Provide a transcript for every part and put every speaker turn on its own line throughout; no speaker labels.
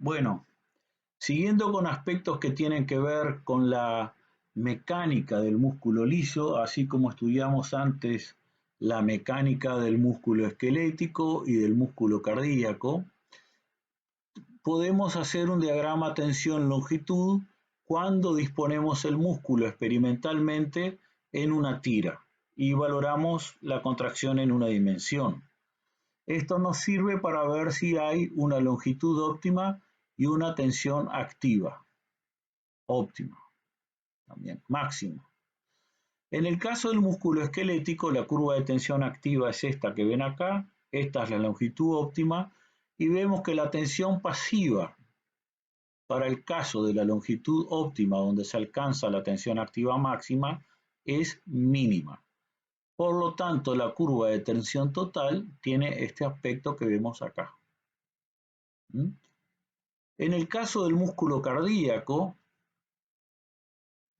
Bueno, siguiendo con aspectos que tienen que ver con la mecánica del músculo liso, así como estudiamos antes la mecánica del músculo esquelético y del músculo cardíaco, podemos hacer un diagrama tensión-longitud cuando disponemos el músculo experimentalmente en una tira y valoramos la contracción en una dimensión. Esto nos sirve para ver si hay una longitud óptima y una tensión activa óptima, también máxima. En el caso del músculo esquelético, la curva de tensión activa es esta que ven acá, esta es la longitud óptima, y vemos que la tensión pasiva para el caso de la longitud óptima donde se alcanza la tensión activa máxima es mínima. Por lo tanto, la curva de tensión total tiene este aspecto que vemos acá. En el caso del músculo cardíaco,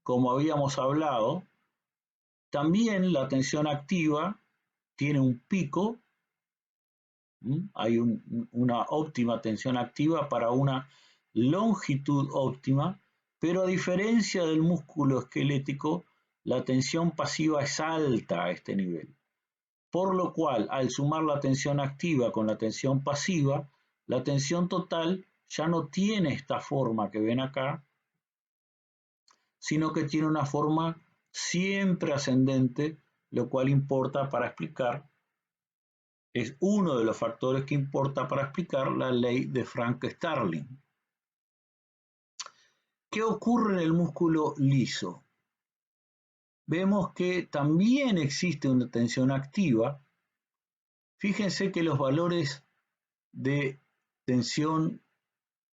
como habíamos hablado, también la tensión activa tiene un pico, hay una óptima tensión activa para una longitud óptima, pero a diferencia del músculo esquelético, la tensión pasiva es alta a este nivel. Por lo cual, al sumar la tensión activa con la tensión pasiva, la tensión total ya no tiene esta forma que ven acá, sino que tiene una forma siempre ascendente, lo cual importa para explicar, es uno de los factores que importa para explicar la ley de Frank-Starling. ¿Qué ocurre en el músculo liso? Vemos que también existe una tensión activa. Fíjense que los valores de tensión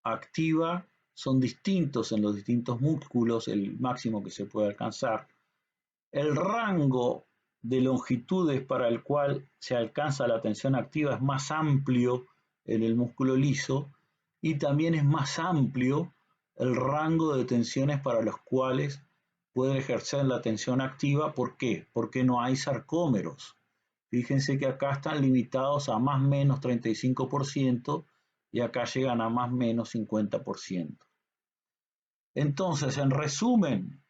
activa son distintos en los distintos músculos, el máximo que se puede alcanzar. El rango de longitudes para el cual se alcanza la tensión activa es más amplio en el músculo liso y también es más amplio el rango de tensiones para los cuales puede ejercer la tensión activa. ¿Por qué? Porque no hay sarcómeros. Fíjense que acá están limitados a más o menos 35% y acá llegan a más o menos 50%. Entonces, en resumen,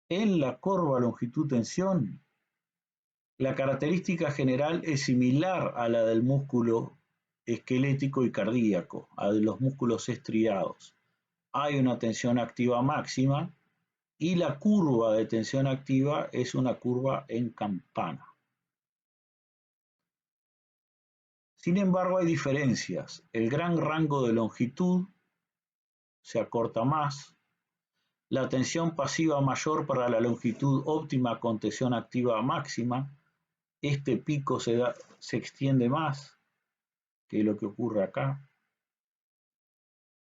en la curva longitud-tensión, la característica general es similar a la del músculo esquelético y cardíaco, a los músculos estriados. Hay una tensión activa máxima y la curva de tensión activa es una curva en campana. Sin embargo, hay diferencias. El gran rango de longitud se acorta más. La tensión pasiva mayor para la longitud óptima con tensión activa máxima. Este pico se extiende más que lo que ocurre acá.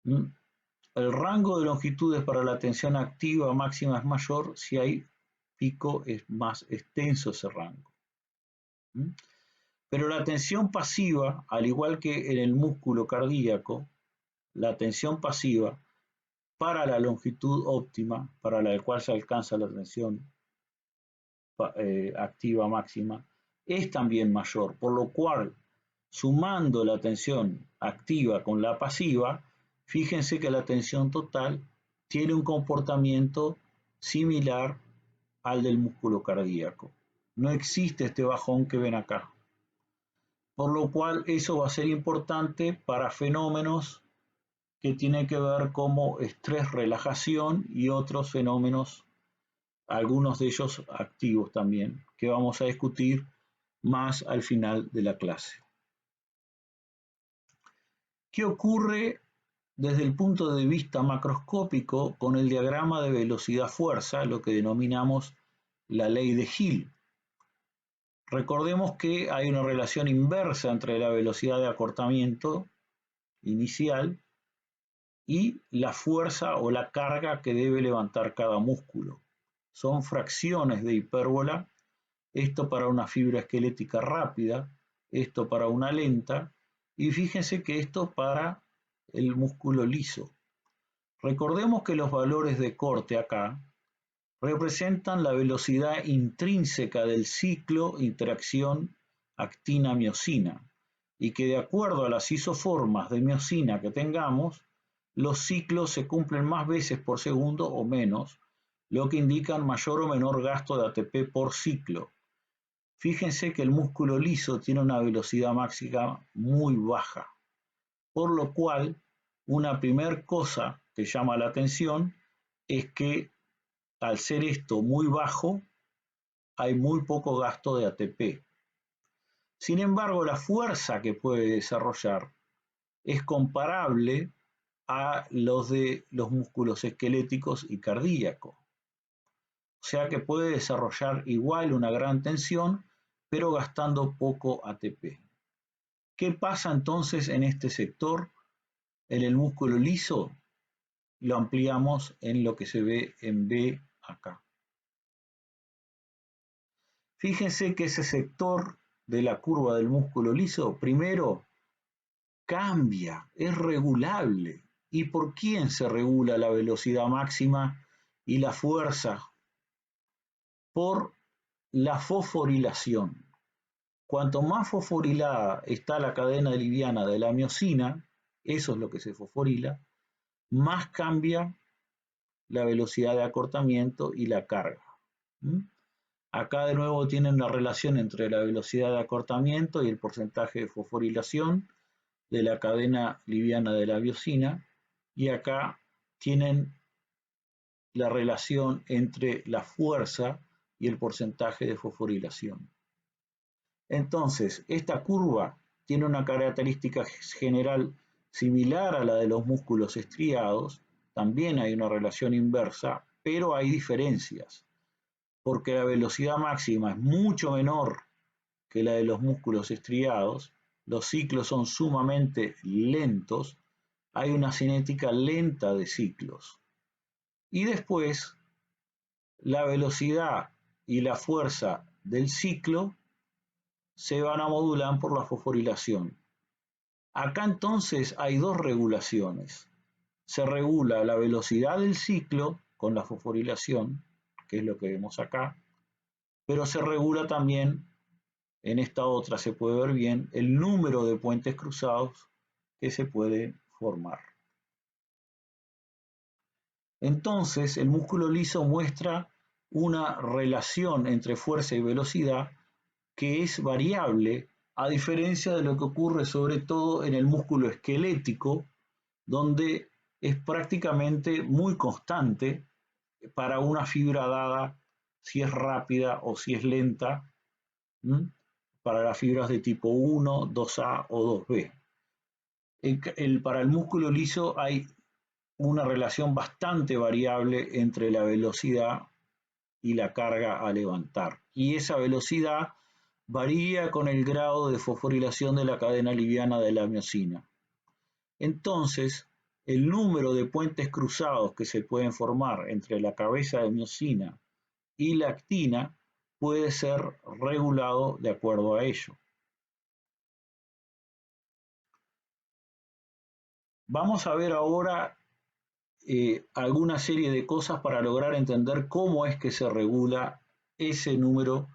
El rango de longitudes para la tensión activa máxima es mayor, si hay pico es más extenso ese rango. Pero la tensión pasiva, al igual que en el músculo cardíaco, la tensión pasiva para la longitud óptima, para la cual se alcanza la tensión activa máxima, es también mayor, por lo cual, sumando la tensión activa con la pasiva, fíjense que la tensión total tiene un comportamiento similar al del músculo cardíaco. No existe este bajón que ven acá. Por lo cual eso va a ser importante para fenómenos que tienen que ver como estrés, relajación y otros fenómenos, algunos de ellos activos también, que vamos a discutir más al final de la clase. ¿Qué ocurre desde el punto de vista macroscópico con el diagrama de velocidad-fuerza, lo que denominamos la ley de Hill? Recordemos que hay una relación inversa entre la velocidad de acortamiento inicial y la fuerza o la carga que debe levantar cada músculo. Son fracciones de hipérbola, esto para una fibra esquelética rápida, esto para una lenta, y fíjense que esto para el músculo liso. Recordemos que los valores de corte acá representan la velocidad intrínseca del ciclo interacción actina-miosina. y que de acuerdo a las isoformas de miosina que tengamos, los ciclos se cumplen más veces por segundo o menos, lo que indica mayor o menor gasto de ATP por ciclo. Fíjense que el músculo liso tiene una velocidad máxima muy baja, por lo cual una primer cosa que llama la atención es que al ser esto muy bajo, hay muy poco gasto de ATP. Sin embargo, la fuerza que puede desarrollar es comparable a los de los músculos esqueléticos y cardíacos. O sea que puede desarrollar igual una gran tensión, pero gastando poco ATP. ¿Qué pasa entonces en este sector? En el músculo liso lo ampliamos en lo que se ve en B acá. Fíjense que ese sector de la curva del músculo liso, primero, cambia, es regulable. ¿Y por quién se regula la velocidad máxima y la fuerza? Por la fosforilación. Cuanto más fosforilada está la cadena liviana de la miosina, eso es lo que se fosforila, más cambia la velocidad de acortamiento y la carga. Acá de nuevo tienen la relación entre la velocidad de acortamiento y el porcentaje de fosforilación de la cadena liviana de la miosina, y acá tienen la relación entre la fuerza y el porcentaje de fosforilación. Entonces, esta curva tiene una característica general similar a la de los músculos estriados, también hay una relación inversa, pero hay diferencias, porque la velocidad máxima es mucho menor que la de los músculos estriados, los ciclos son sumamente lentos, hay una cinética lenta de ciclos. Y después, la velocidad y la fuerza del ciclo se van a modular por la fosforilación. Acá entonces hay dos regulaciones. Se regula la velocidad del ciclo con la fosforilación, que es lo que vemos acá, pero se regula también, en esta otra se puede ver bien, el número de puentes cruzados que se puede formar. Entonces, el músculo liso muestra una relación entre fuerza y velocidad que es variable, a diferencia de lo que ocurre sobre todo en el músculo esquelético, donde es prácticamente muy constante para una fibra dada si es rápida o si es lenta, para las fibras de tipo 1, 2A o 2B. Para el músculo liso hay una relación bastante variable entre la velocidad y la carga a levantar. Y esa velocidad varía con el grado de fosforilación de la cadena liviana de la miosina. Entonces, el número de puentes cruzados que se pueden formar entre la cabeza de miosina y la actina puede ser regulado de acuerdo a ello. Vamos a ver ahora alguna serie de cosas para lograr entender cómo es que se regula ese número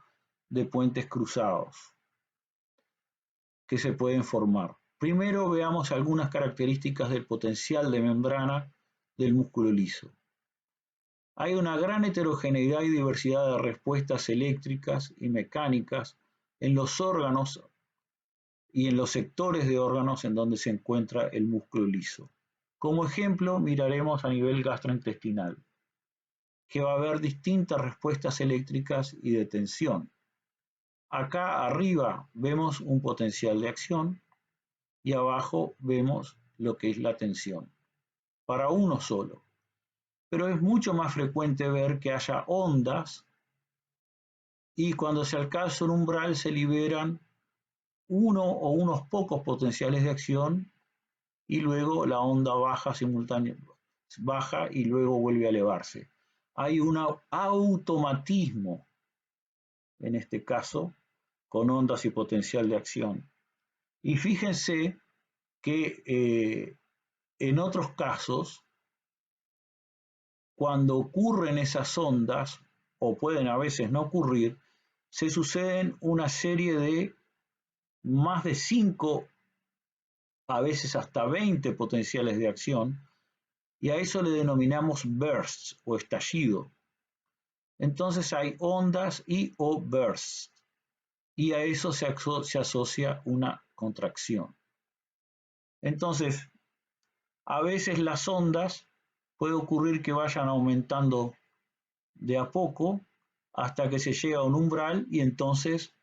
de puentes cruzados que se pueden formar. Primero veamos algunas características del potencial de membrana del músculo liso. Hay una gran heterogeneidad y diversidad de respuestas eléctricas y mecánicas en los órganos y en los sectores de órganos en donde se encuentra el músculo liso. Como ejemplo, miraremos a nivel gastrointestinal, que va a haber distintas respuestas eléctricas y de tensión. Acá arriba vemos un potencial de acción y abajo vemos lo que es la tensión, para uno solo. Pero es mucho más frecuente ver que haya ondas y cuando se alcanza un umbral se liberan uno o unos pocos potenciales de acción y luego la onda baja simultáneamente, baja y luego vuelve a elevarse. Hay un automatismo, en este caso, con ondas y potencial de acción. Y fíjense que en otros casos, cuando ocurren esas ondas, o pueden a veces no ocurrir, se suceden una serie de más de 5 a veces hasta 20 potenciales de acción, y a eso le denominamos bursts o estallido. Entonces hay ondas y o bursts, y a eso se asocia una contracción. Entonces, a veces las ondas puede ocurrir que vayan aumentando de a poco hasta que se llega a un umbral y entonces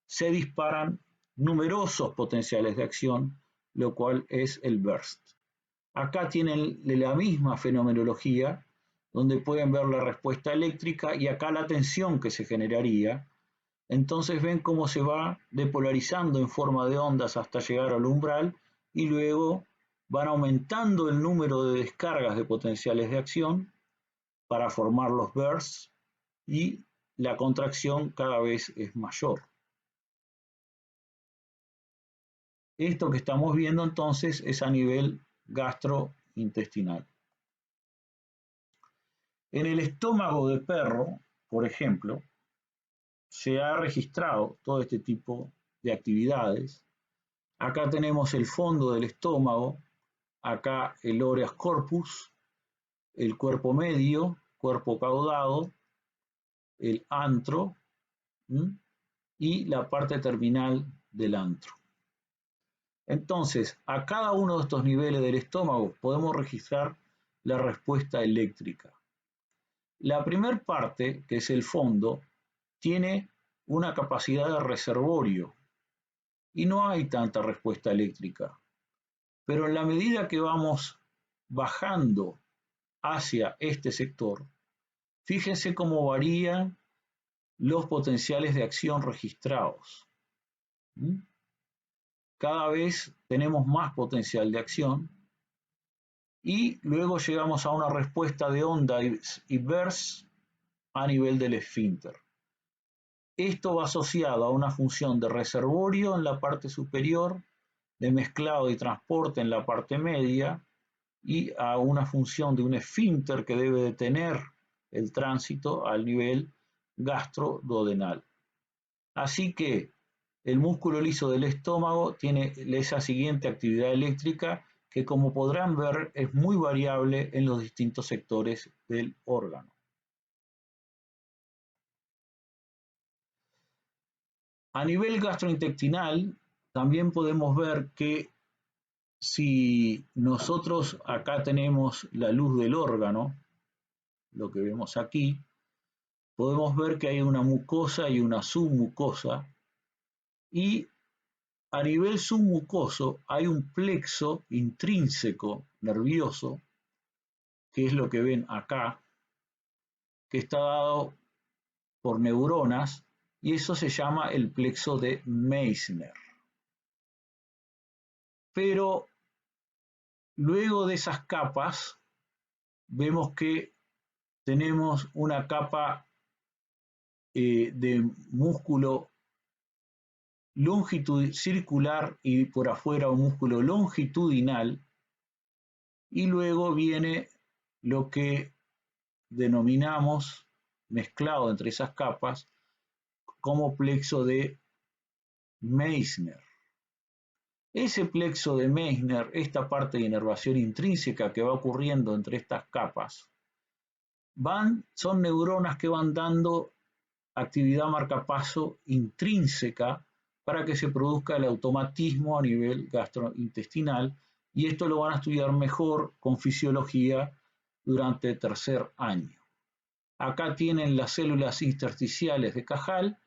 se disparan numerosos potenciales de acción, lo cual es el burst. Acá tienen la misma fenomenología, donde pueden ver la respuesta eléctrica y acá la tensión que se generaría. Entonces ven cómo se va depolarizando en forma de ondas hasta llegar al umbral y luego van aumentando el número de descargas de potenciales de acción para formar los bursts y la contracción cada vez es mayor. Esto que estamos viendo entonces es a nivel gastrointestinal. En el estómago de perro, por ejemplo, se ha registrado todo este tipo de actividades. Acá tenemos el fondo del estómago, acá el oreas corpus, el cuerpo medio, cuerpo caudado, el antro y la parte terminal del antro. Entonces, a cada uno de estos niveles del estómago podemos registrar la respuesta eléctrica. La primera parte, que es el fondo, tiene una capacidad de reservorio y no hay tanta respuesta eléctrica. Pero en la medida que vamos bajando hacia este sector, fíjense cómo varían los potenciales de acción registrados. Cada vez tenemos más potencial de acción y luego llegamos a una respuesta de onda y bursts a nivel del esfínter. Esto va asociado a una función de reservorio en la parte superior, de mezclado y transporte en la parte media y a una función de un esfínter que debe detener el tránsito al nivel gastroduodenal. Así que el músculo liso del estómago tiene esa siguiente actividad eléctrica que, como podrán ver, es muy variable en los distintos sectores del órgano. A nivel gastrointestinal, también podemos ver que si nosotros acá tenemos la luz del órgano, lo que vemos aquí, podemos ver que hay una mucosa y una submucosa, y a nivel submucoso hay un plexo intrínseco nervioso, que es lo que ven acá, que está dado por neuronas, y eso se llama el plexo de Meissner. Pero luego de esas capas, vemos que tenemos una capa de músculo circular y por afuera un músculo longitudinal, y luego viene lo que denominamos, mezclado entre esas capas, como plexo de Meissner. Ese plexo de Meissner, esta parte de inervación intrínseca que va ocurriendo entre estas capas, son neuronas que van dando actividad marcapaso intrínseca para que se produzca el automatismo a nivel gastrointestinal, y esto lo van a estudiar mejor con fisiología durante el tercer año. Acá tienen las células intersticiales de Cajal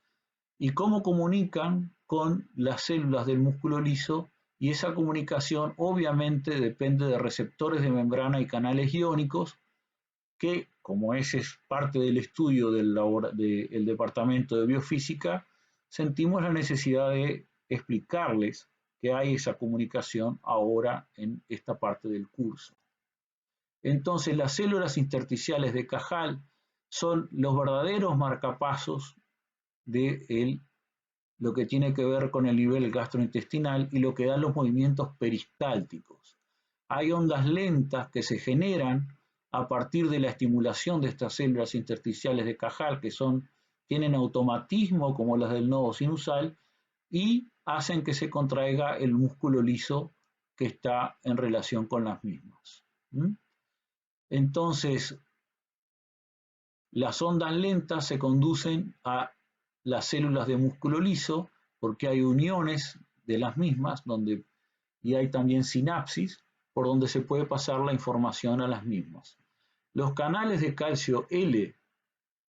y cómo comunican con las células del músculo liso, y esa comunicación obviamente depende de receptores de membrana y canales iónicos que, como ese es parte del estudio del departamento de biofísica, sentimos la necesidad de explicarles que hay esa comunicación ahora en esta parte del curso. Entonces, las células intersticiales de Cajal son los verdaderos marcapasos de lo que tiene que ver con el nivel gastrointestinal y lo que dan los movimientos peristálticos. Hay ondas lentas que se generan a partir de la estimulación de estas células intersticiales de Cajal, que tienen automatismo como las del nodo sinusal y hacen que se contraiga el músculo liso que está en relación con las mismas. Entonces, las ondas lentas se conducen a las células de músculo liso porque hay uniones de las mismas y hay también sinapsis por donde se puede pasar la información a las mismas. Los canales de calcio L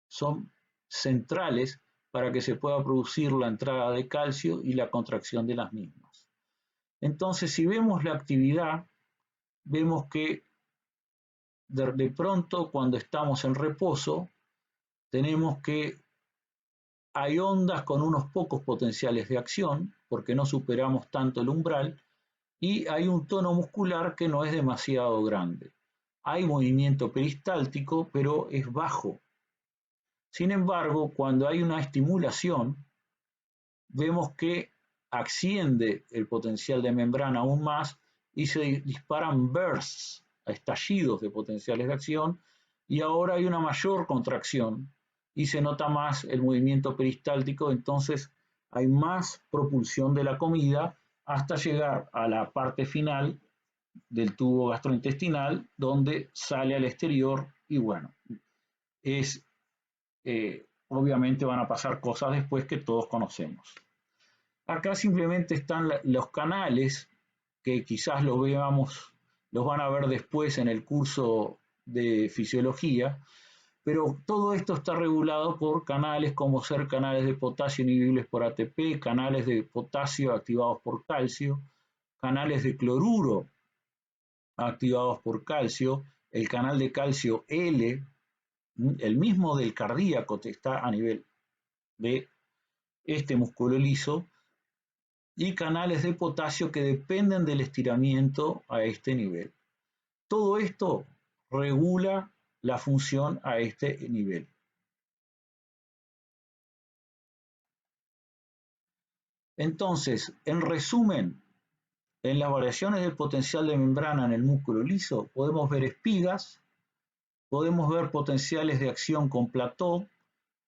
son centrales para que se pueda producir la entrada de calcio y la contracción de las mismas. Entonces, si vemos la actividad, vemos que de pronto cuando estamos en reposo, tenemos que hay ondas con unos pocos potenciales de acción, porque no superamos tanto el umbral, y hay un tono muscular que no es demasiado grande. Hay movimiento peristáltico, pero es bajo. Sin embargo, cuando hay una estimulación, vemos que asciende el potencial de membrana aún más y se disparan bursts, estallidos de potenciales de acción, y ahora hay una mayor contracción y se nota más el movimiento peristáltico, entonces hay más propulsión de la comida hasta llegar a la parte final del tubo gastrointestinal donde sale al exterior y bueno, obviamente van a pasar cosas después que todos conocemos. Acá simplemente están los canales que quizás los van a ver después en el curso de fisiología, pero todo esto está regulado por canales como ser canales de potasio inhibibles por ATP, canales de potasio activados por calcio, canales de cloruro activados por calcio, el canal de calcio L, el mismo del cardíaco que está a nivel de este músculo liso, y canales de potasio que dependen del estiramiento a este nivel. Todo esto regula la función a este nivel. Entonces, en resumen, en las variaciones del potencial de membrana en el músculo liso podemos ver espigas, podemos ver potenciales de acción con plató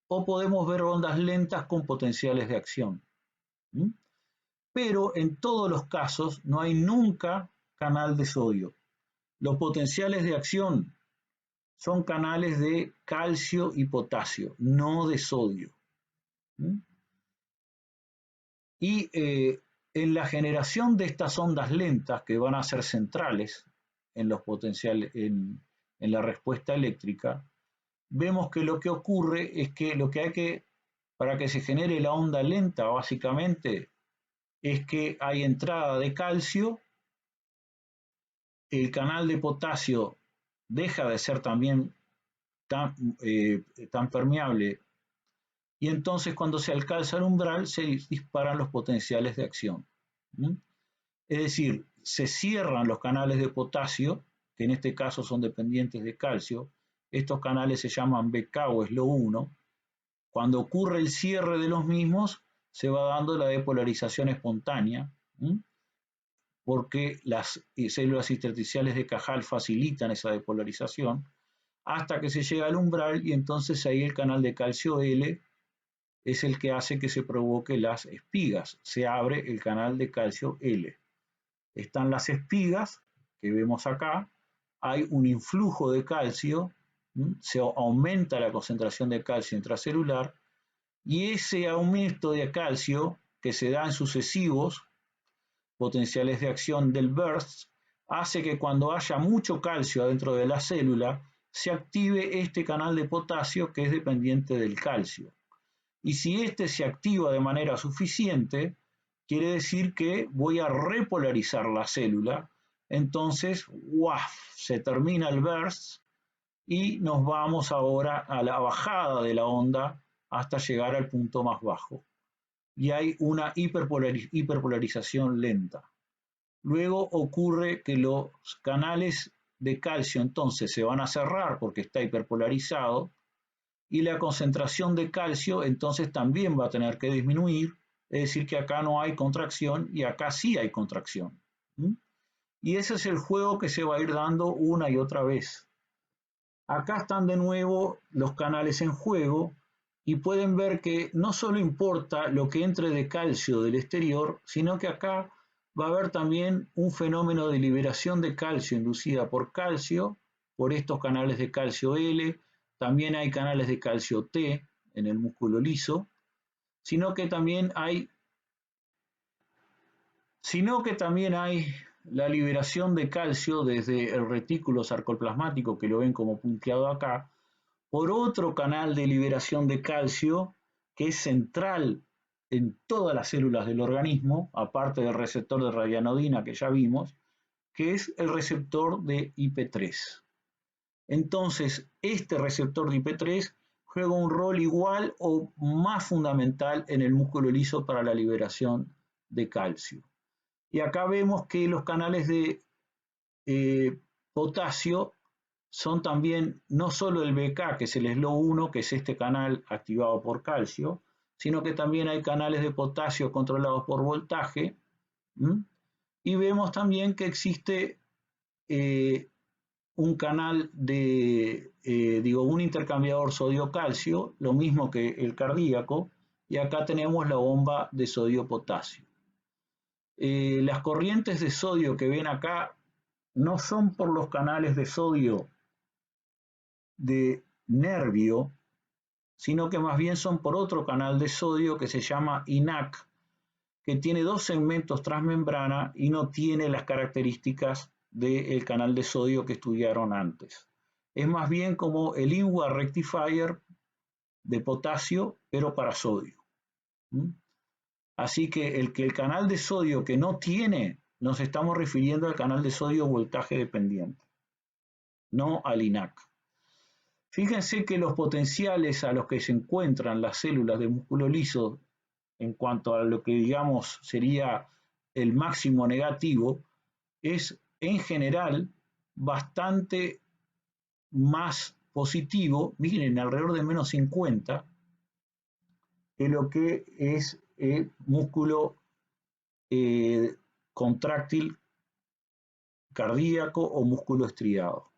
o podemos ver ondas lentas con potenciales de acción. Pero en todos los casos no hay nunca canal de sodio. Los potenciales de acción son canales de calcio y potasio, no de sodio. Y en la generación de estas ondas lentas, que van a ser centrales en los potenciales, en la respuesta eléctrica, vemos que lo que ocurre es que para que se genere la onda lenta, básicamente, es que hay entrada de calcio, el canal de potasio deja de ser también tan permeable, y entonces cuando se alcanza el umbral se disparan los potenciales de acción. Es decir, se cierran los canales de potasio, que en este caso son dependientes de calcio. Estos canales se llaman BK o SLO1. Cuando ocurre el cierre de los mismos, se va dando la depolarización espontánea, porque las células intersticiales de Cajal facilitan esa depolarización, hasta que se llega al umbral y entonces ahí el canal de calcio L es el que hace que se provoque las espigas. Se abre el canal de calcio L. Están las espigas que vemos acá, hay un influjo de calcio, se aumenta la concentración de calcio intracelular y ese aumento de calcio que se da en sucesivos potenciales de acción del burst hace que cuando haya mucho calcio adentro de la célula se active este canal de potasio que es dependiente del calcio. Y si este se activa de manera suficiente, quiere decir que voy a repolarizar la célula, entonces se termina el burst y nos vamos ahora a la bajada de la onda hasta llegar al punto más bajo. Y hay una hiperpolarización lenta. Luego ocurre que los canales de calcio entonces se van a cerrar porque está hiperpolarizado y la concentración de calcio entonces también va a tener que disminuir, es decir que acá no hay contracción y acá sí hay contracción. Y ese es el juego que se va a ir dando una y otra vez. Acá están de nuevo los canales en juego y pueden ver que no solo importa lo que entre de calcio del exterior, sino que acá va a haber también un fenómeno de liberación de calcio inducida por calcio, por estos canales de calcio L, también hay canales de calcio T en el músculo liso, sino que también hay la liberación de calcio desde el retículo sarcoplasmático, que lo ven como punteado acá, por otro canal de liberación de calcio que es central en todas las células del organismo, aparte del receptor de radianodina que ya vimos, que es el receptor de IP3. Entonces, este receptor de IP3 juega un rol igual o más fundamental en el músculo liso para la liberación de calcio. Y acá vemos que los canales de potasio son también no solo el BK, que es el SLO1, que es este canal activado por calcio, sino que también hay canales de potasio controlados por voltaje. Y vemos también que existe un canal de, un intercambiador sodio-calcio, lo mismo que el cardíaco, y acá tenemos la bomba de sodio-potasio. Las corrientes de sodio que ven acá no son por los canales de sodio de nervio, sino que más bien son por otro canal de sodio que se llama INAC, que tiene dos segmentos transmembrana y no tiene las características del canal de sodio que estudiaron antes. Es más bien como el INWA rectifier de potasio, pero para sodio. Así que el canal de sodio que no tiene, nos estamos refiriendo al canal de sodio voltaje dependiente, no al INAC. Fíjense que los potenciales a los que se encuentran las células de músculo liso en cuanto a lo que digamos sería el máximo negativo es en general bastante más positivo, miren, alrededor de menos 50, que lo que es músculo contráctil cardíaco o músculo estriado.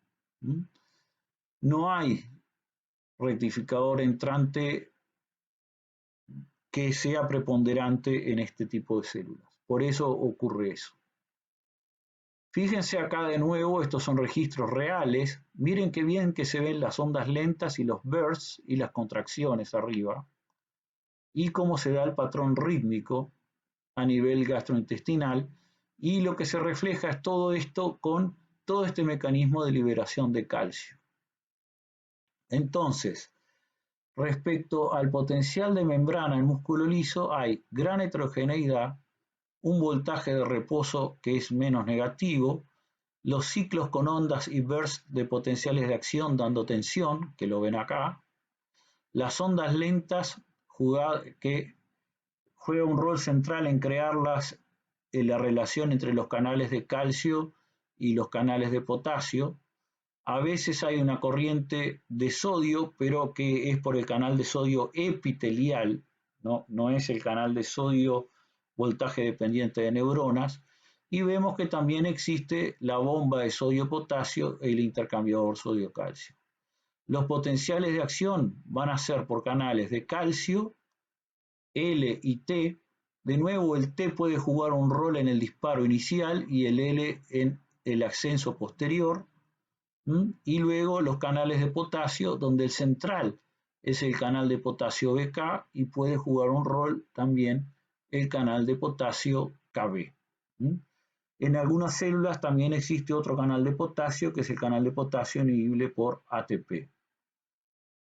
No hay rectificador entrante que sea preponderante en este tipo de células. Por eso ocurre eso. Fíjense acá de nuevo, estos son registros reales. Miren qué bien que se ven las ondas lentas y los bursts y las contracciones arriba. Y cómo se da el patrón rítmico a nivel gastrointestinal. Y lo que se refleja es todo esto con todo este mecanismo de liberación de calcio. Entonces, respecto al potencial de membrana en músculo liso, hay gran heterogeneidad, un voltaje de reposo que es menos negativo, los ciclos con ondas y bursts de potenciales de acción dando tensión, que lo ven acá, las ondas lentas que juega un rol central en crearlas en la relación entre los canales de calcio y los canales de potasio. A veces hay una corriente de sodio, pero que es por el canal de sodio epitelial, no es el canal de sodio voltaje dependiente de neuronas, y vemos que también existe la bomba de sodio-potasio y el intercambiador sodio-calcio. Los potenciales de acción van a ser por canales de calcio, L y T. De nuevo, el T puede jugar un rol en el disparo inicial y el L en el ascenso posterior. Y luego los canales de potasio, donde el central es el canal de potasio BK y puede jugar un rol también el canal de potasio KB. En algunas células también existe otro canal de potasio, que es el canal de potasio inhibible por ATP.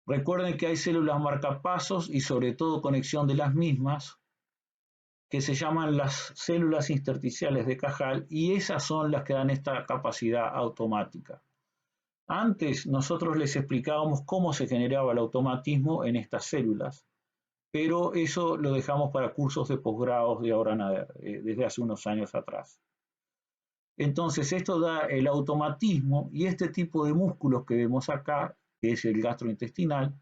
Recuerden que hay células marcapasos y sobre todo conexión de las mismas, que se llaman las células intersticiales de Cajal, y esas son las que dan esta capacidad automática. Antes nosotros les explicábamos cómo se generaba el automatismo en estas células, pero eso lo dejamos para cursos de posgrados de ahora desde hace unos años atrás. Entonces esto da el automatismo y este tipo de músculos que vemos acá, que es el gastrointestinal,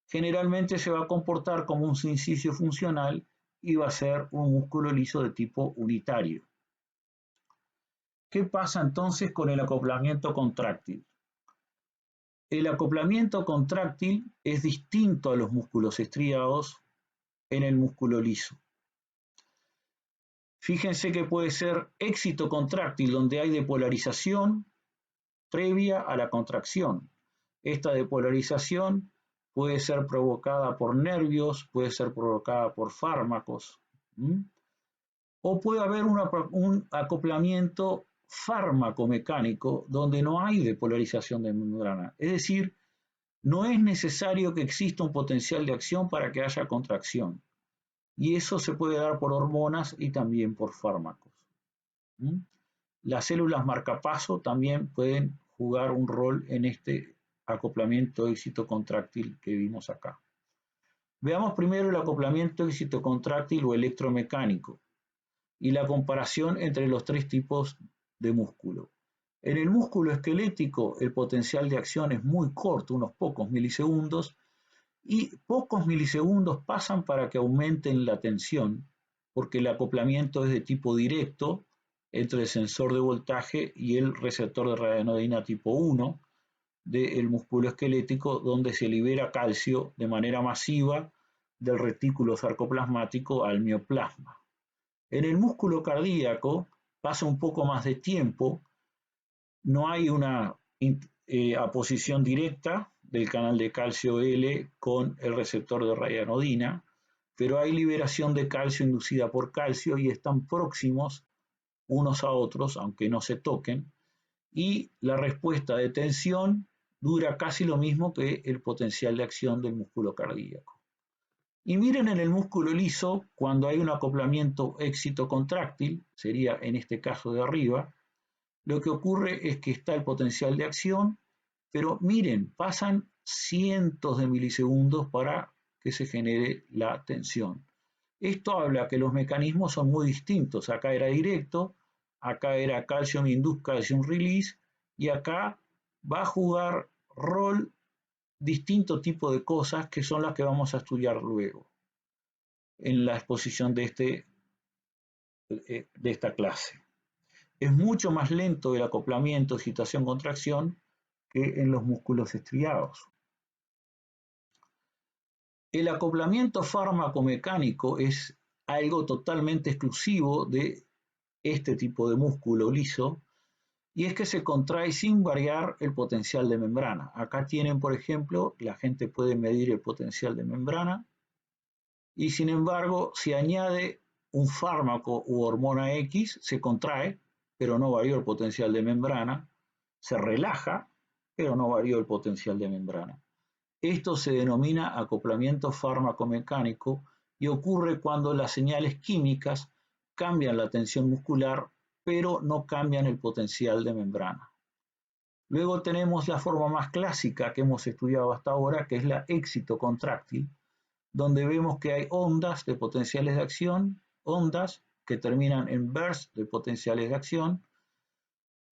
generalmente se va a comportar como un sincicio funcional y va a ser un músculo liso de tipo unitario. ¿Qué pasa entonces con el acoplamiento contráctil? El acoplamiento contráctil es distinto a los músculos estriados en el músculo liso. Fíjense que puede ser éxito contráctil, donde hay depolarización previa a la contracción. Esta depolarización puede ser provocada por nervios, puede ser provocada por fármacos, o puede haber un acoplamiento fármaco-mecánico donde no hay depolarización de membrana. Es decir, no es necesario que exista un potencial de acción para que haya contracción. Y eso se puede dar por hormonas y también por fármacos. Las células marcapaso también pueden jugar un rol en este acoplamiento éxito-contráctil que vimos acá. Veamos primero el acoplamiento éxito-contráctil o electromecánico y la comparación entre los tres tipos de músculo. En el músculo esquelético el potencial de acción es muy corto, unos pocos milisegundos, y pocos milisegundos pasan para que aumenten la tensión, porque el acoplamiento es de tipo directo entre el sensor de voltaje y el receptor de radioanodina tipo 1 del músculo esquelético, donde se libera calcio de manera masiva del retículo sarcoplasmático al mioplasma. En el músculo cardíaco pasa un poco más de tiempo, no hay una aposición directa del canal de calcio L con el receptor de radioanodina, pero hay liberación de calcio inducida por calcio y están próximos unos a otros, aunque no se toquen, y la respuesta de tensión dura casi lo mismo que el potencial de acción del músculo cardíaco. Y miren en el músculo liso, cuando hay un acoplamiento éxito-contráctil, sería en este caso de arriba, lo que ocurre es que está el potencial de acción, pero miren, pasan cientos de milisegundos para que se genere la tensión. Esto habla que los mecanismos son muy distintos. Acá era directo, acá era calcium induced, calcium release, y acá va a jugar rol distinto tipo de cosas que son las que vamos a estudiar luego en la exposición de esta clase. Es mucho más lento el acoplamiento, excitación-contracción que en los músculos estriados. El acoplamiento fármaco-mecánico es algo totalmente exclusivo de este tipo de músculo liso, y es que se contrae sin variar el potencial de membrana. Acá tienen, por ejemplo, la gente puede medir el potencial de membrana, y sin embargo, si añade un fármaco u hormona X, se contrae, pero no varió el potencial de membrana, se relaja, pero no varió el potencial de membrana. Esto se denomina acoplamiento fármaco-mecánico y ocurre cuando las señales químicas cambian la tensión muscular, pero no cambian el potencial de membrana. Luego tenemos la forma más clásica que hemos estudiado hasta ahora, que es la éxito contráctil, donde vemos que hay ondas de potenciales de acción, ondas que terminan en bursts de potenciales de acción.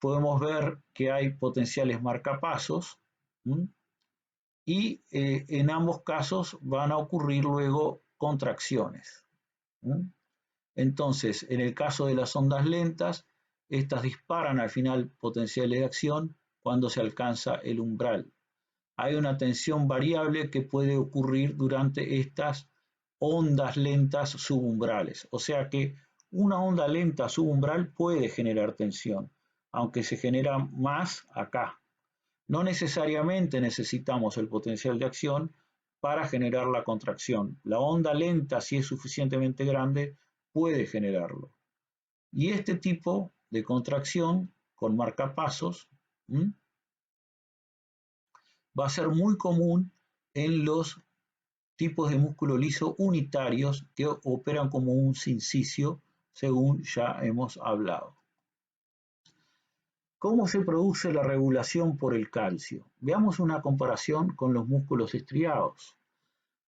Podemos ver que hay potenciales marcapasos, y en ambos casos van a ocurrir luego contracciones. Entonces, en el caso de las ondas lentas, estas disparan al final potenciales de acción cuando se alcanza el umbral. Hay una tensión variable que puede ocurrir durante estas ondas lentas subumbrales. O sea que una onda lenta subumbral puede generar tensión, aunque se genera más acá. No necesariamente necesitamos el potencial de acción para generar la contracción. La onda lenta, si es suficientemente grande, puede generarlo. Y este tipo de contracción con marcapasos va a ser muy común en los tipos de músculo liso unitarios que operan como un sincicio, según ya hemos hablado. ¿Cómo se produce la regulación por el calcio? Veamos una comparación con los músculos estriados.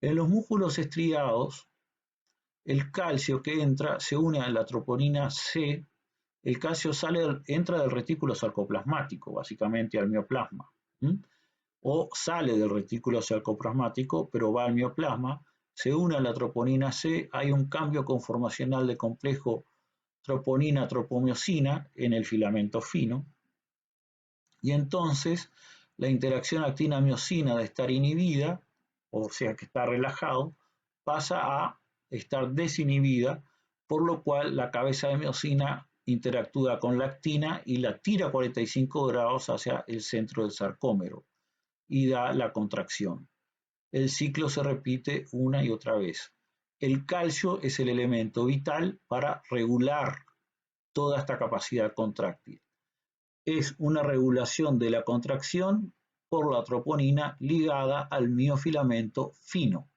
En los músculos estriados, el calcio que entra se une a la troponina C. El calcio entra del retículo sarcoplasmático, básicamente al mioplasma, o sale del retículo sarcoplasmático, pero va al mioplasma, se une a la troponina C, hay un cambio conformacional de complejo troponina-tropomiosina en el filamento fino, y entonces la interacción actina-miosina de estar inhibida, o sea que está relajado, pasa a estar desinhibida por lo cual la cabeza de miosina interactúa con la actina y la tira a 45 grados hacia el centro del sarcómero y da la contracción. El ciclo se repite una y otra vez. El calcio es el elemento vital para regular toda esta capacidad contráctil. Es una regulación de la contracción por la troponina ligada al miofilamento fino.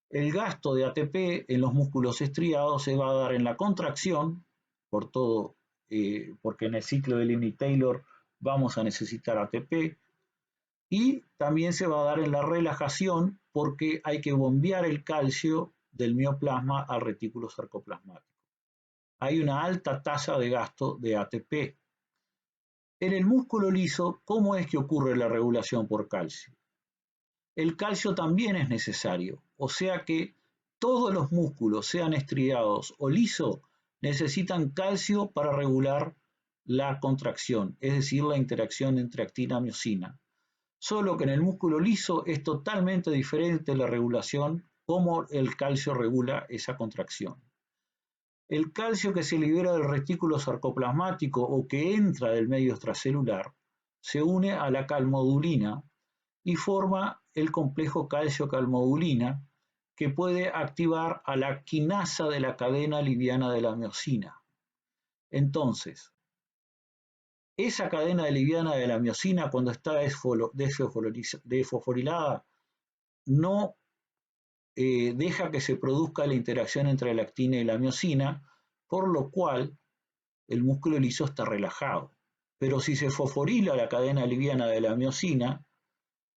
El gasto de ATP en los músculos estriados se va a dar en la contracción, porque en el ciclo de Levine-Taylor vamos a necesitar ATP, y también se va a dar en la relajación porque hay que bombear el calcio del mioplasma al retículo sarcoplasmático. Hay una alta tasa de gasto de ATP. En el músculo liso, ¿cómo es que ocurre la regulación por calcio? El calcio también es necesario, o sea que todos los músculos, sean estriados o lisos, necesitan calcio para regular la contracción, es decir, la interacción entre actina y miosina. Solo que en el músculo liso es totalmente diferente la regulación, cómo el calcio regula esa contracción. El calcio que se libera del retículo sarcoplasmático o que entra del medio extracelular se une a la calmodulina y forma el complejo calcio-calmodulina que puede activar a la quinasa de la cadena liviana de la miosina. Entonces, esa cadena liviana de la miosina, cuando está desfosforilada, no deja que se produzca la interacción entre la actina y la miosina, por lo cual el músculo liso está relajado. Pero si se fosforila la cadena liviana de la miosina,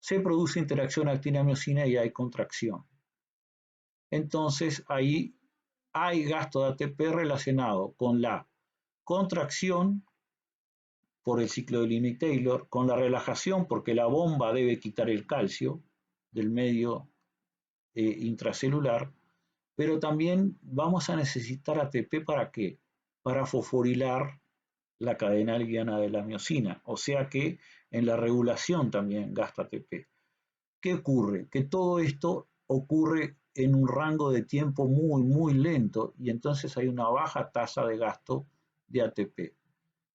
se produce interacción actina-miosina y hay contracción. Entonces ahí hay gasto de ATP relacionado con la contracción por el ciclo de Levine-Taylor, con la relajación porque la bomba debe quitar el calcio del medio intracelular, pero también vamos a necesitar ATP ¿para qué? Para fosforilar la cadena liviana de la miosina, o sea que en la regulación también gasta ATP. ¿Qué ocurre? Que todo esto ocurre en un rango de tiempo muy lento y entonces hay una baja tasa de gasto de ATP.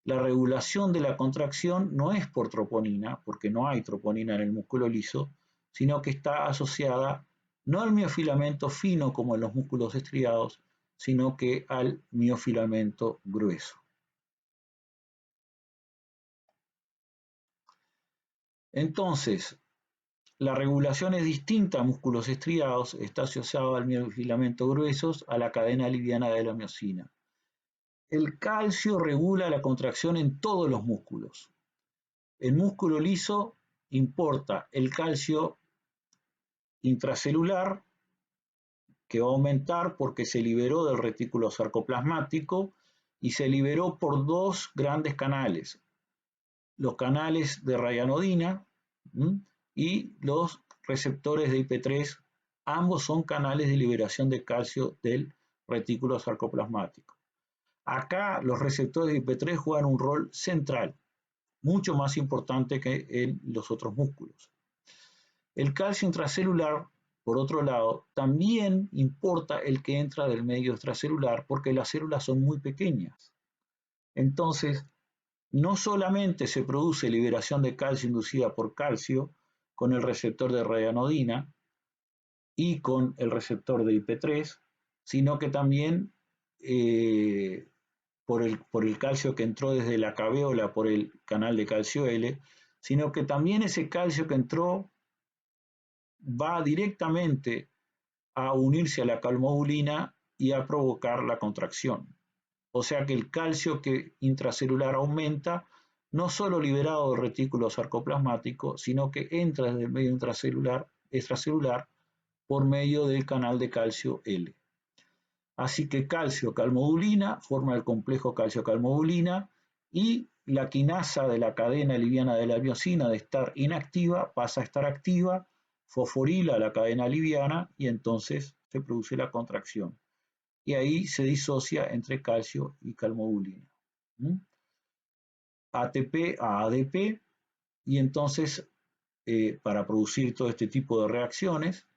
La regulación de la contracción no es por troponina, porque no hay troponina en el músculo liso, sino que está asociada no al miofilamento fino como en los músculos estriados, sino que al miofilamento grueso. Entonces, la regulación es distinta a músculos estriados, está asociada al miofilamento gruesos, a la cadena liviana de la miosina. El calcio regula la contracción en todos los músculos. El músculo liso importa el calcio intracelular, que va a aumentar porque se liberó del retículo sarcoplasmático y se liberó por dos grandes canales, los canales de rayanodina y los receptores de IP3, ambos son canales de liberación de calcio del retículo sarcoplasmático. Acá los receptores de IP3 juegan un rol central, mucho más importante que en los otros músculos. El calcio intracelular, por otro lado, también importa el que entra del medio extracelular porque las células son muy pequeñas. Entonces, no solamente se produce liberación de calcio inducida por calcio con el receptor de rayanodina y con el receptor de IP3, sino que también por el calcio que entró desde la cavéola por el canal de calcio L, sino que también ese calcio que entró va directamente a unirse a la calmodulina y a provocar la contracción. O sea que el calcio que intracelular aumenta, no solo liberado del retículo sarcoplasmático, sino que entra desde el medio extracelular por medio del canal de calcio L. Así que calcio-calmodulina forma el complejo calcio-calmodulina y la quinasa de la cadena liviana de la miosina de estar inactiva pasa a estar activa, fosforila la cadena liviana y entonces se produce la contracción. Y ahí se disocia entre calcio y calmodulina. ATP a ADP y entonces para producir todo este tipo de reacciones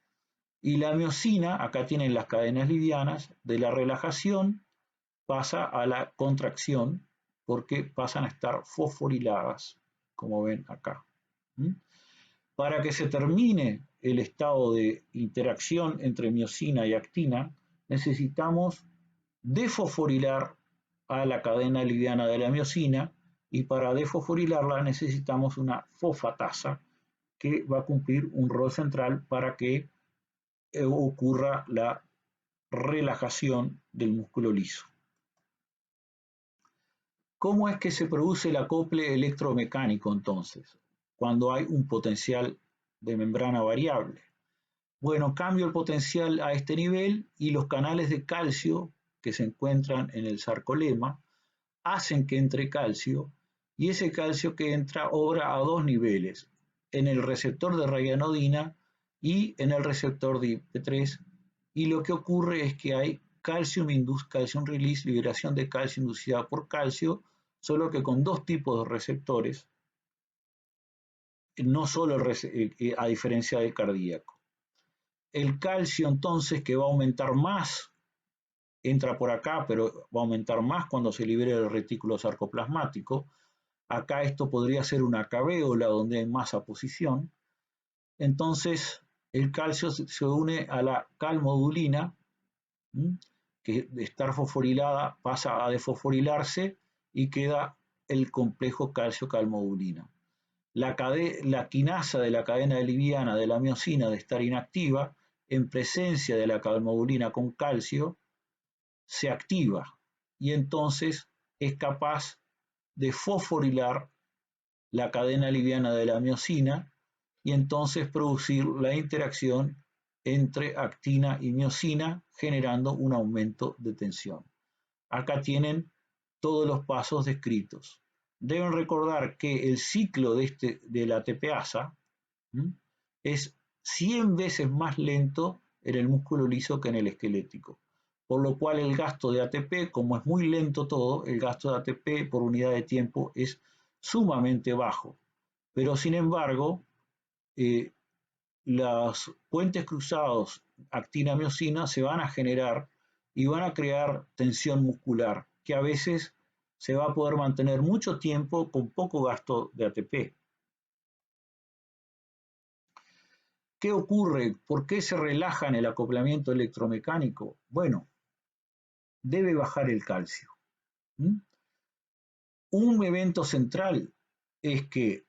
Y la miosina, acá tienen las cadenas livianas, de la relajación pasa a la contracción porque pasan a estar fosforiladas, como ven acá. Para que se termine el estado de interacción entre miosina y actina, necesitamos desfosforilar a la cadena liviana de la miosina, y para desfosforilarla necesitamos una fosfatasa que va a cumplir un rol central para que ocurra la relajación del músculo liso. ¿Cómo es que se produce el acople electromecánico entonces, cuando hay un potencial de membrana variable? Bueno, cambio el potencial a este nivel y los canales de calcio que se encuentran en el sarcolema hacen que entre calcio, y ese calcio que entra obra a dos niveles, en el receptor de ryanodina y en el receptor de IP3, y lo que ocurre es que hay calcium induced calcium release, liberación de calcio inducida por calcio, solo que con dos tipos de receptores, no solo a diferencia del cardíaco. El calcio entonces, que va a aumentar más, entra por acá, pero va a aumentar más cuando se libere el retículo sarcoplasmático. Acá esto podría ser una cavéola donde hay más aposición. Entonces el calcio se une a la calmodulina, que de estar fosforilada pasa a desfosforilarse y queda el complejo calcio-calmodulina. La quinasa de la cadena liviana de la miosina de estar inactiva, en presencia de la calmodulina con calcio, se activa y entonces es capaz de fosforilar la cadena liviana de la miosina y entonces producir la interacción entre actina y miosina, generando un aumento de tensión. Acá tienen todos los pasos descritos. Deben recordar que el ciclo de la ATPasa es 100 veces más lento en el músculo liso que en el esquelético, por lo cual el gasto de ATP, como es muy lento todo, el gasto de ATP por unidad de tiempo es sumamente bajo. Pero sin embargo, los puentes cruzados actina-miosina se van a generar y van a crear tensión muscular, que a veces se va a poder mantener mucho tiempo con poco gasto de ATP. ¿Qué ocurre? ¿Por qué se relaja en el acoplamiento electromecánico? Bueno, debe bajar el calcio. Un evento central es que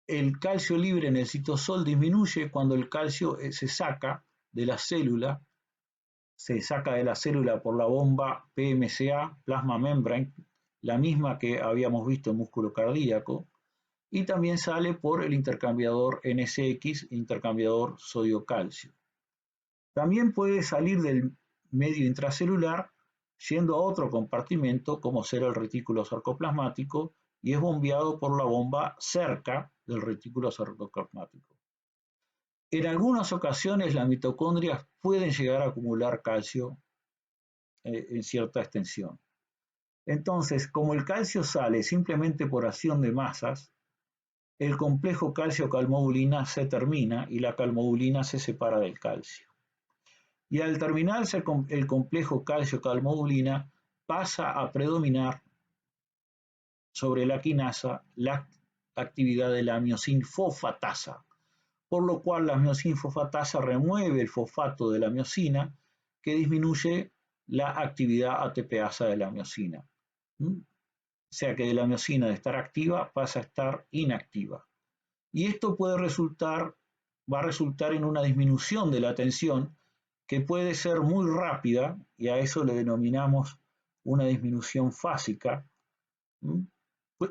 el calcio libre en el citosol disminuye cuando el calcio se saca de la célula, por la bomba PMCA, plasma membrane, la misma que habíamos visto en músculo cardíaco, y también sale por el intercambiador NSX, intercambiador sodio-calcio. También puede salir del medio intracelular yendo a otro compartimento, como será el retículo sarcoplasmático, y es bombeado por la bomba cerca del retículo sarcoplasmático. En algunas ocasiones las mitocondrias pueden llegar a acumular calcio en cierta extensión. Entonces, como el calcio sale simplemente por acción de masas, el complejo calcio-calmodulina se termina y la calmodulina se separa del calcio. Y al terminarse el complejo calcio-calmodulina, pasa a predominar sobre la quinasa la actividad de la miosin-fosfatasa, por lo cual la miosin-fosfatasa remueve el fosfato de la miosina, que disminuye la actividad ATPasa de la miosina. O sea que de la miosina de estar activa pasa a estar inactiva. Y esto va a resultar en una disminución de la tensión que puede ser muy rápida, y a eso le denominamos una disminución fásica.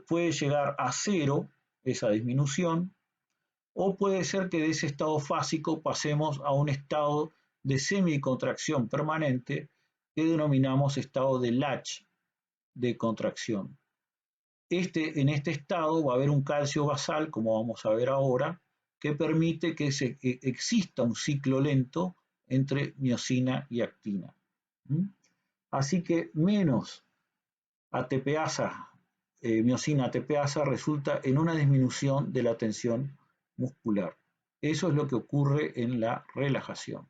Puede llegar a cero esa disminución, o puede ser que de ese estado fásico pasemos a un estado de semicontracción permanente que denominamos estado de latch de contracción. En este estado va a haber un calcio basal, como vamos a ver ahora, que permite que exista un ciclo lento entre miosina y actina. Así que menos ATPasa, miosina ATPasa resulta en una disminución de la tensión muscular. Eso es lo que ocurre en la relajación.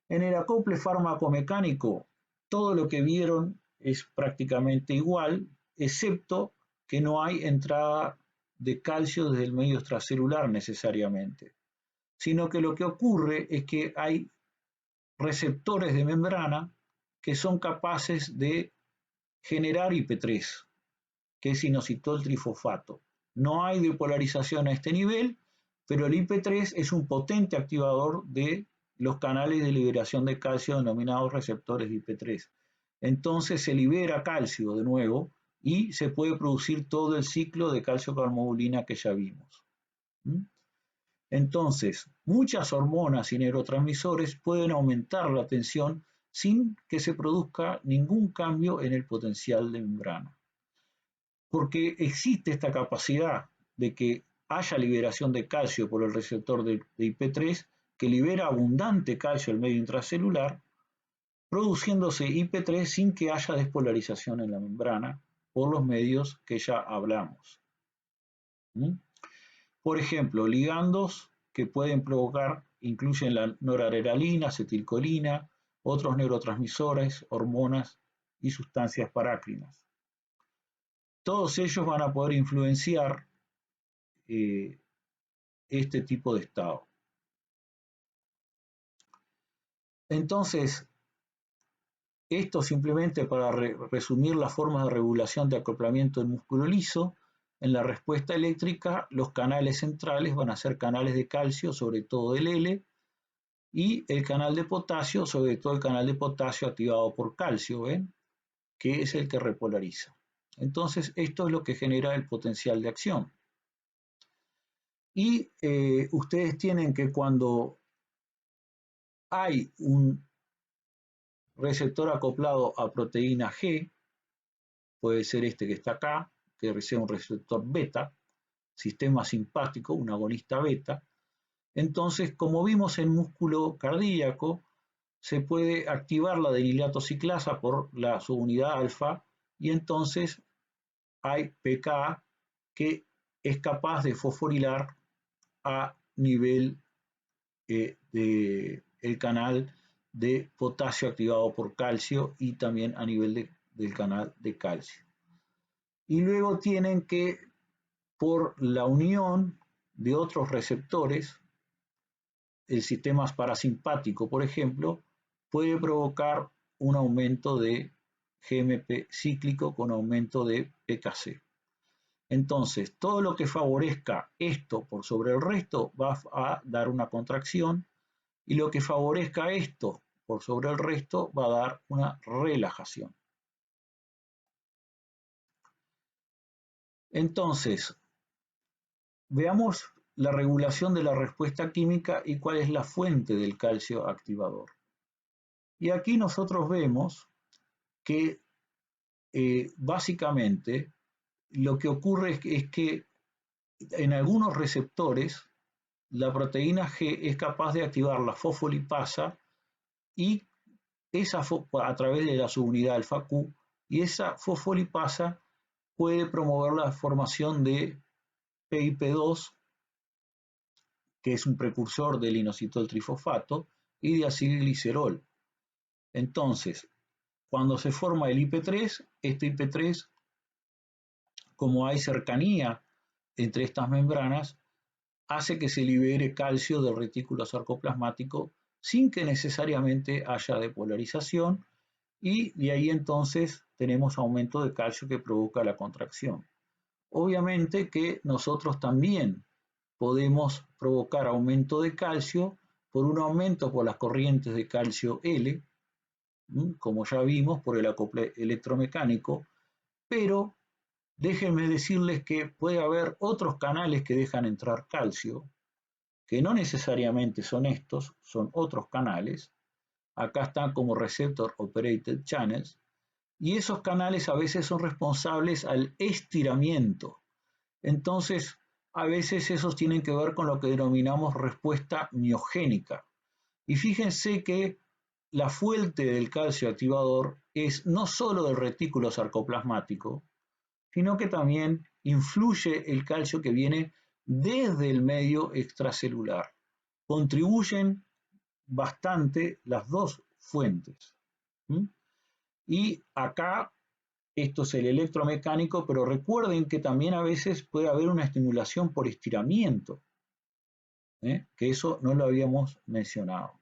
En el acople fármaco-mecánico, todo lo que vieron es prácticamente igual, excepto que no hay entrada de calcio desde el medio extracelular necesariamente, sino que lo que ocurre es que hay receptores de membrana que son capaces de generar IP3, que es inositol trifosfato. No hay depolarización a este nivel, pero el IP3 es un potente activador de los canales de liberación de calcio denominados receptores de IP3. Entonces se libera calcio de nuevo y se puede producir todo el ciclo de calcio-calmodulina que ya vimos. Entonces, muchas hormonas y neurotransmisores pueden aumentar la tensión sin que se produzca ningún cambio en el potencial de membrana. Porque existe esta capacidad de que haya liberación de calcio por el receptor de IP3 que libera abundante calcio al medio intracelular, produciéndose IP3 sin que haya despolarización en la membrana por los medios que ya hablamos. Por ejemplo, ligandos que pueden provocar incluyen la noradrenalina, acetilcolina, otros neurotransmisores, hormonas y sustancias parácrinas. Todos ellos van a poder influenciar este tipo de estado. Entonces, esto simplemente para resumir las formas de regulación de acoplamiento del músculo liso. En la respuesta eléctrica, los canales centrales van a ser canales de calcio, sobre todo el L, y el canal de potasio, sobre todo el canal de potasio activado por calcio, ¿ven? Que es el que repolariza. Entonces, esto es lo que genera el potencial de acción. Y ustedes tienen que cuando hay un receptor acoplado a proteína G, puede ser este que está acá, que sea un receptor beta, sistema simpático, un agonista beta. Entonces, como vimos en músculo cardíaco, se puede activar la denilatociclasa por la subunidad alfa y entonces hay pKa que es capaz de fosforilar a nivel del canal de potasio activado por calcio y también a nivel del canal de calcio. Y luego tienen que, por la unión de otros receptores, el sistema parasimpático, por ejemplo, puede provocar un aumento de GMP cíclico con aumento de PKC. Entonces, todo lo que favorezca esto por sobre el resto va a dar una contracción y lo que favorezca esto por sobre el resto va a dar una relajación. Entonces, veamos la regulación de la respuesta química y cuál es la fuente del calcio activador. Y aquí nosotros vemos que básicamente lo que ocurre es que en algunos receptores la proteína G es capaz de activar la fosfolipasa y esa a través de la subunidad alfa Q, y esa fosfolipasa puede promover la formación de PIP2, que es un precursor del inositol trifosfato, y de acilglicerol. Entonces, cuando se forma el IP3, este IP3, como hay cercanía entre estas membranas, hace que se libere calcio del retículo sarcoplasmático sin que necesariamente haya depolarización, y de ahí entonces tenemos aumento de calcio que provoca la contracción. Obviamente que nosotros también podemos provocar aumento de calcio por un aumento por las corrientes de calcio L, como ya vimos por el acople electromecánico, pero déjenme decirles que puede haber otros canales que dejan entrar calcio, que no necesariamente son estos, son otros canales. Acá están como Receptor Operated Channels, y esos canales a veces son responsables al estiramiento. Entonces, a veces esos tienen que ver con lo que denominamos respuesta miogénica. Y fíjense que la fuente del calcio activador es no solo del retículo sarcoplasmático, sino que también influye el calcio que viene desde el medio extracelular. Contribuyen bastante las dos fuentes. Y acá, esto es el electromecánico, pero recuerden que también a veces puede haber una estimulación por estiramiento, que eso no lo habíamos mencionado.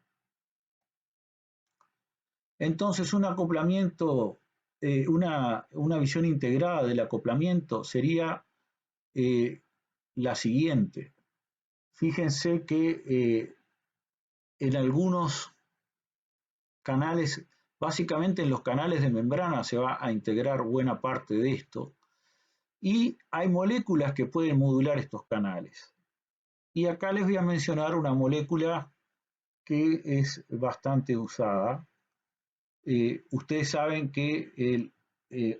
Entonces, un acoplamiento, una visión integrada del acoplamiento sería la siguiente. Fíjense que en algunos canales, básicamente en los canales de membrana se va a integrar buena parte de esto, y hay moléculas que pueden modular estos canales. Y acá les voy a mencionar una molécula que es bastante usada. Ustedes saben que el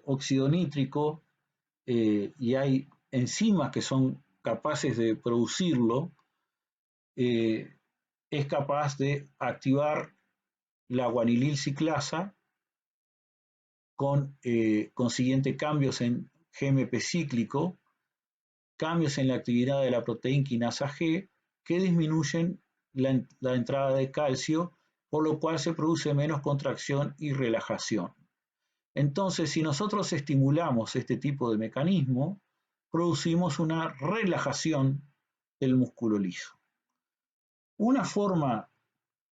óxido nítrico y hay enzimas que son capaces de producirlo, es capaz de activar la guanilil ciclasa con consiguiente cambios en GMP cíclico, cambios en la actividad de la proteína quinasa G que disminuyen la entrada de calcio, por lo cual se produce menos contracción y relajación. Entonces, si nosotros estimulamos este tipo de mecanismo, producimos una relajación del músculo liso. Una forma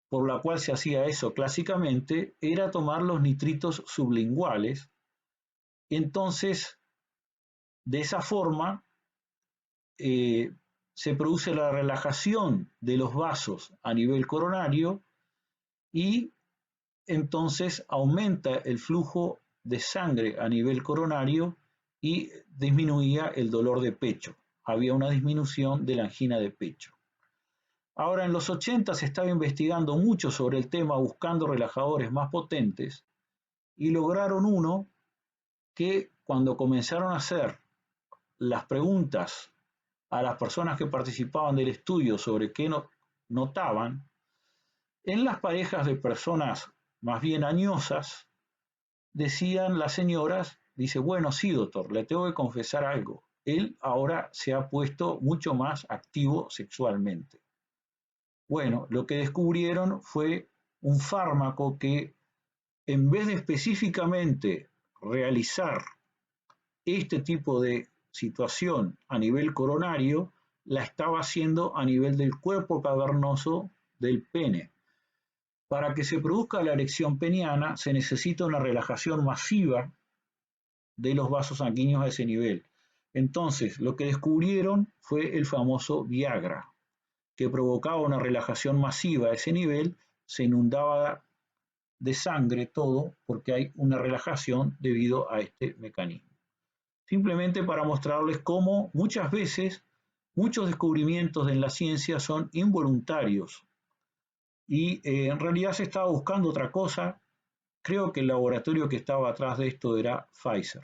por la cual se hacía eso clásicamente era tomar los nitritos sublinguales. Entonces, de esa forma, se produce la relajación de los vasos a nivel coronario y entonces aumenta el flujo de sangre a nivel coronario y disminuía el dolor de pecho. Había una disminución de la angina de pecho. Ahora, en los 80 se estaba investigando mucho sobre el tema, buscando relajadores más potentes, y lograron uno que cuando comenzaron a hacer las preguntas a las personas que participaban del estudio sobre qué notaban, en las parejas de personas más bien añosas, decían las señoras, dice, bueno, sí, doctor, le tengo que confesar algo. Él ahora se ha puesto mucho más activo sexualmente. Bueno, lo que descubrieron fue un fármaco que, en vez de específicamente realizar este tipo de situación a nivel coronario, la estaba haciendo a nivel del cuerpo cavernoso del pene. Para que se produzca la erección peniana se necesita una relajación masiva de los vasos sanguíneos a ese nivel. Entonces, lo que descubrieron fue el famoso Viagra, que provocaba una relajación masiva a ese nivel, se inundaba de sangre todo porque hay una relajación debido a este mecanismo. Simplemente para mostrarles cómo muchas veces muchos descubrimientos en la ciencia son involuntarios y en realidad se estaba buscando otra cosa. Creo que el laboratorio que estaba atrás de esto era Pfizer.